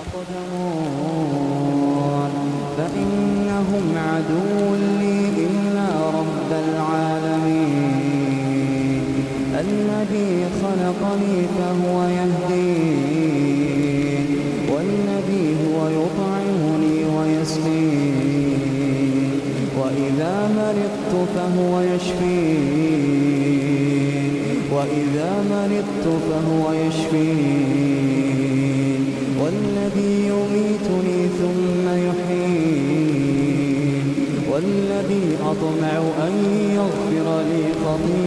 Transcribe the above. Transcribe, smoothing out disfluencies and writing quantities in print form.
أقدمون فإنهم عدو لي إلا رب العالمين الذي خلقني فهو يهدين والذي هو يطعمني ويسقين وإذا مرضت فهو يشفين والذي يميتني ثم يحيين والذي أطمع أن يغفر لي خطيئتي